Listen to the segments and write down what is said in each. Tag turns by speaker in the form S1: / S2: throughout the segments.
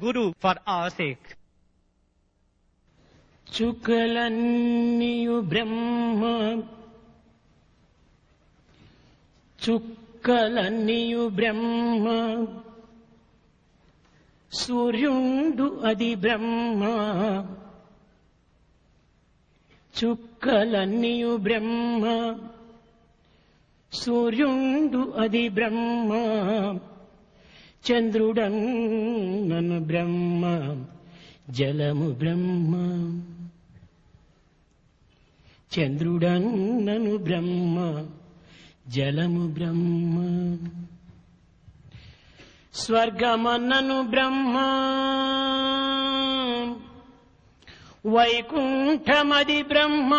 S1: Guru for our sake.
S2: చుక్కలన్నీయు బ్రహ్మ చుక్కలన్నీయు బ్రహ్మ సూర్యుండు అది బ్రహ్మ చుక్కలన్నీయు బ్రహ్మ సూర్యుండు అది బ్రహ్మ చంద్రుడన్నను బ్రహ్మ జలము బ్రహ్మ చంద్రుడన్నను బ్రహ్మ జలము బ్రహ్మ స్వర్గమన్నను బ్రహ్మ వైకుంఠమది బ్రహ్మ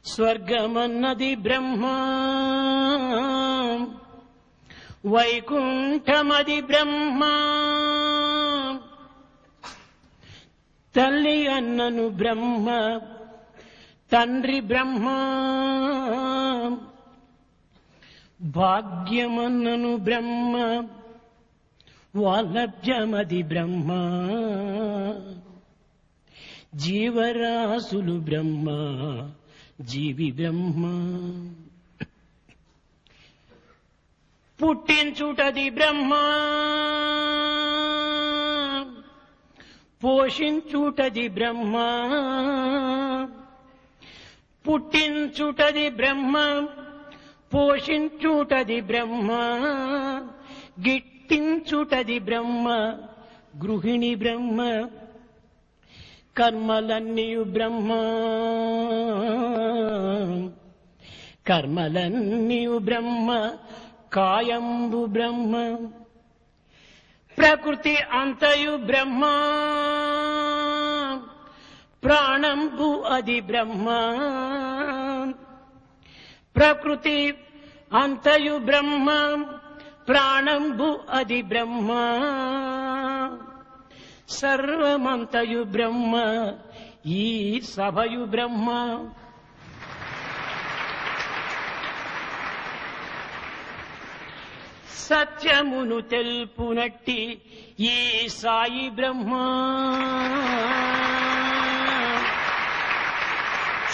S2: స్వర్గమన్నది బ్రహ్మ వైకుంఠమది బ్రహ్మ తల్లి అన్నను బ్రహ్మ తండ్రి బ్రహ్మ భాగ్యమన్నను బ్రహ్మ వాలభ్యమది బ్రహ్మ జీవరాశులు బ్రహ్మ జీవి బ్రహ్మ పుట్టించుటది బ్రహ్మ పోషించుటది బ్రహ్మ పుట్టించుటది బ్రహ్మ పోషించుటది బ్రహ్మ గిట్టించుటది బ్రహ్మ గృహిణి బ్రహ్మ కర్మలన్నీయు బ్రహ్మ కర్మలన్నీయు బ్రహ్మ కాయంబు బ్రహ్మ ప్రకృతి అంతయు బ్రహ్మ ప్రాణంబు అది బ్రహ్మ ప్రకృతి అంతయు బ్రహ్మ ప్రాణంబు అది బ్రహ్మ సర్వమంతయు బ్రహ్మ ఈ సభయు బ్రహ్మ సత్యమును తెలుపునట్టి ఈ సాయి బ్రహ్మ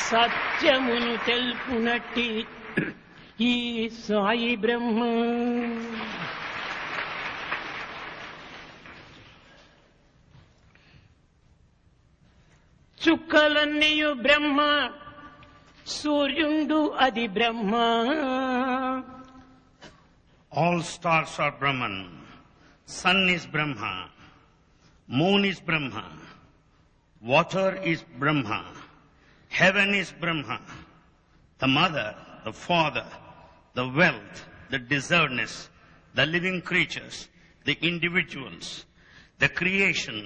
S2: సత్యమును తెలుపునట్టి ఈ సాయి బ్రహ్మ చుక్కలన్నీయు బ్రహ్మ సూర్యుండు అది బ్రహ్మ
S3: All stars are Brahman. Sun is Brahma. Moon is Brahma. Water is Brahma. Heaven is Brahma. The mother, the father, the wealth, the deservedness, the living creatures, the individuals, the creation,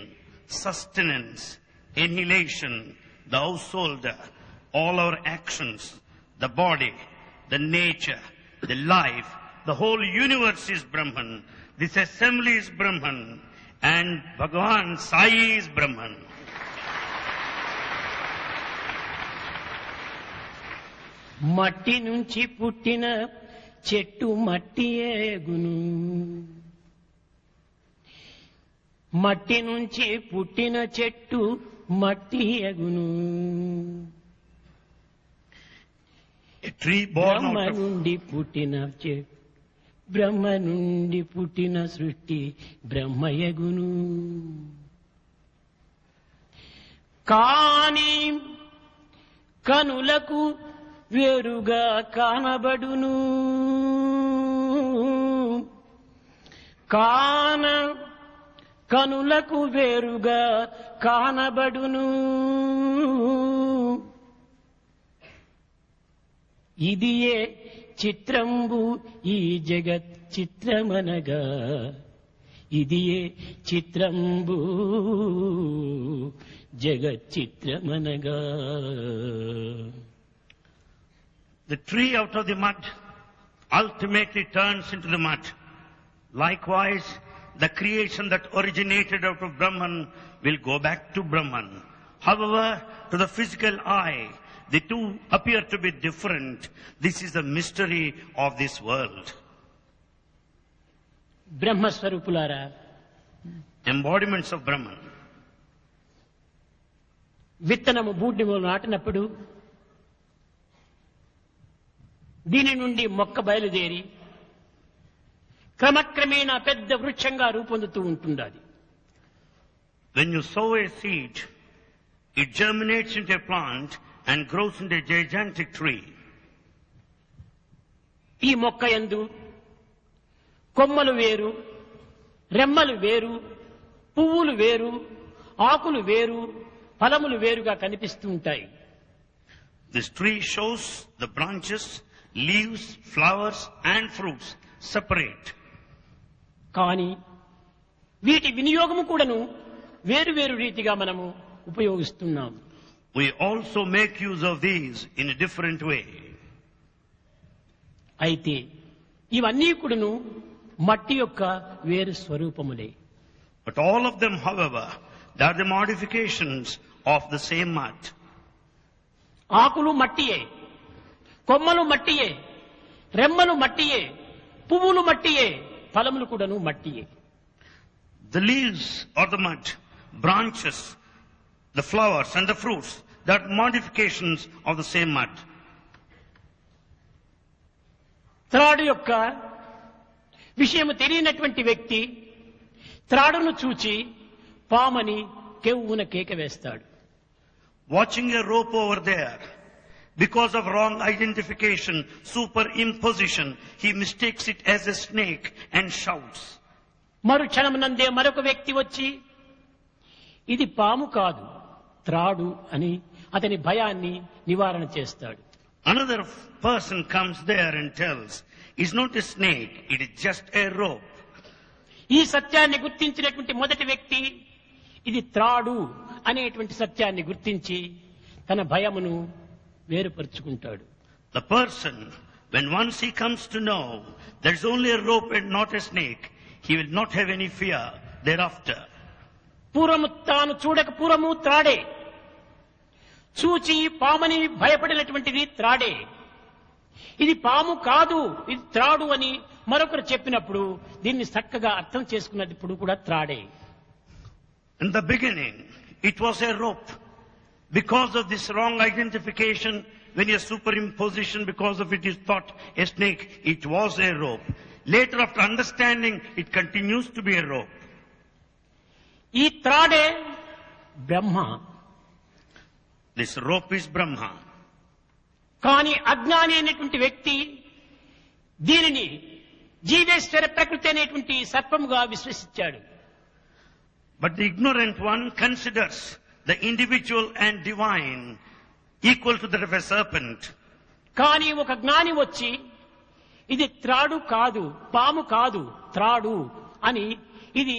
S3: sustenance, annihilation, the householder, all our actions, the body, the nature, the life, the whole universe is Brahman. This assembly is Brahman. And Bhagavan Sai is Brahman.
S2: మట్టి నుంచి పుట్టిన చెట్టు మట్టియేగును మట్టి నుంచి పుట్టిన చెట్టు మట్టియేగును బ్రహ్మ నుండి పుట్టిన చెట్టు బ్రహ్మ నుండి పుట్టిన సృష్టి బ్రహ్మయగును కాని కనులకు వేరుగా కానబడును కాన కనులకు వేరుగా కానబడును ఇదియే చిత్రంబు ఈ జగత్ చిత్రమనగా ఇదియే చిత్రంబు జగత్ చిత్రమనగా
S3: The tree out of the mud ultimately turns into the mud. Likewise, the creation that originated out of Brahman will go back to Brahman. However, to the physical eye, the two appear to be different. This is the mystery of this world.
S2: బ్రహ్మస్వరూపులారా,
S3: embodiments of Brahman.
S2: విత్తనము భూమిలో నాటినప్పుడు దీని నుండి మొక్క బయలుదేరి క్రమక్రమేణా పెద్ద వృక్షంగా రూపొందుతూ ఉంటుంది. అది
S3: When you sow a seed, it germinates into a plant and grows into a gigantic tree.
S2: ఈ మొక్క యందు కొమ్మలు వేరు, రెమ్మలు వేరు, పువ్వులు వేరు, ఆకులు వేరు, ఫలములు వేరుగా కనిపిస్తూ ఉంటాయి.
S3: This tree shows the branches, leaves, flowers and fruits separate.
S2: కానీ వీటి వినియోగము కూడాను వేరు వేరు రీతిగా మనము ఉపయోగిస్తున్నాం.
S3: We also make use of these in a different way.
S2: అయితే ఇవన్నీ కూడాను మట్టి యొక్క వేరు స్వరూపములే.
S3: But all of them, however, they are the modifications of the same mud.
S2: ఆకులు మట్టియే, కొమ్మలు మట్టియే, రెమ్మలు మట్టియే, పువ్వులు మట్టియే, ఫలములు కూడాను మట్టియే.
S3: The leaves are the mud, branches, the flowers and the fruits, they are modifications of the same mud.
S2: త్రాడు యొక్క విషయము తెలియనటువంటి వ్యక్తి త్రాడును చూచి పామని కెవ్వున కేక వేస్తాడు.
S3: Watching a rope over there, because of wrong identification, superimposition, he mistakes it as a snake and shouts.
S2: మరు క్షణమునందే మరొక వ్యక్తి వచ్చి ఇది పాము కాదు త్రాడు అని అతని భయాన్ని నివారణ చేస్తాడు.
S3: Another person comes there and tells, it's not a snake, it is just a rope.
S2: ఈ సత్యాన్ని గుర్తించినటువంటి మొదటి వ్యక్తి ఇది త్రాడు అనేటువంటి సత్యాన్ని గుర్తించి తన భయమును వేరుపరుచుకుంటాడు.
S3: The person, when once he comes to know there's only a rope and not a snake, he will not have any fear thereafter.
S2: పూర్వము తాను చూడక పూర్వము త్రాడే, చూచి పామని భయపడినటువంటిది త్రాడే. ఇది పాము కాదు ఇది త్రాడు అని మరొకరు చెప్పినప్పుడు దీన్ని చక్కగా అర్థం చేసుకున్నప్పుడు కూడా త్రాడే.
S3: In the beginning, it was a rope. Because of this wrong identification, when a superimposition, because of it is thought a snake, it was a rope. Later, after understanding, it continues to be a rope.
S2: ఈ త్రాడే బ్రహ్మ.
S3: This rope is Brahma.
S2: కానీ అజ్ఞాని అనేటువంటి వ్యక్తి దీనిని జీవేశ్వర ప్రకృతి అనేటువంటి సర్పముగా విశ్వసించాడు.
S3: But the ignorant one considers the individual and divine equal to that of a serpent.
S2: కానీ ఒక జ్ఞాని వచ్చి ఇది త్రాడు కాదు, పాము కాదు, త్రాడు అని ఇది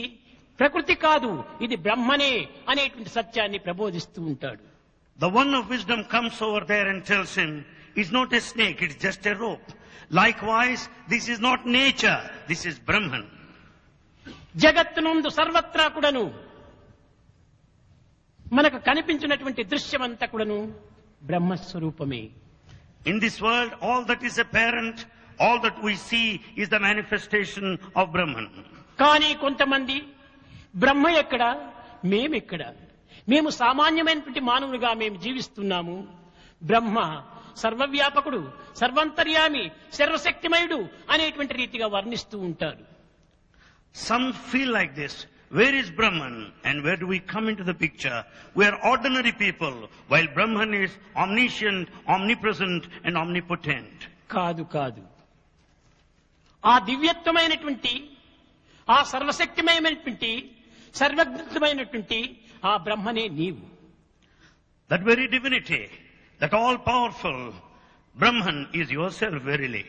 S2: ప్రకృతి కాదు ఇది బ్రహ్మనే అనేటువంటి సత్యాన్ని ప్రబోధిస్తూ ఉంటాడు.
S3: The one of wisdom comes over there and tells him, it's not a snake, it's just a rope. Likewise, this is not nature, this is Brahman.
S2: జగత్తునందు సర్వత్రా కూడాను మనకు కనిపించినటువంటి దృశ్యమంతా కూడాను బ్రహ్మస్వరూపమే.
S3: In this world, all that is apparent, all that we see is the manifestation of Brahman.
S2: కానీ కొంతమంది బ్రహ్మ ఎక్కడ, మేమెక్కడ, మేము సామాన్యమైనటువంటి మానవులుగా మేము జీవిస్తున్నాము, బ్రహ్మ సర్వవ్యాపకుడు, సర్వంతర్యామి, సర్వశక్తిమయుడు అనేటువంటి రీతిగా వర్ణిస్తూ ఉంటారు.
S3: Some feel like this. Where is Brahman and where do we come into the picture? We are ordinary people, while Brahman is omniscient, omnipresent and omnipotent.
S2: కాదు కాదు, ఆ దివ్యత్వమైనటువంటి, ఆ సర్వశక్తిమయమైనటువంటి, సర్వజ్ఞమైనటువంటి ఆ బ్రహ్మనే నీవు.
S3: That very divinity, that all-powerful Brahman is yourself verily.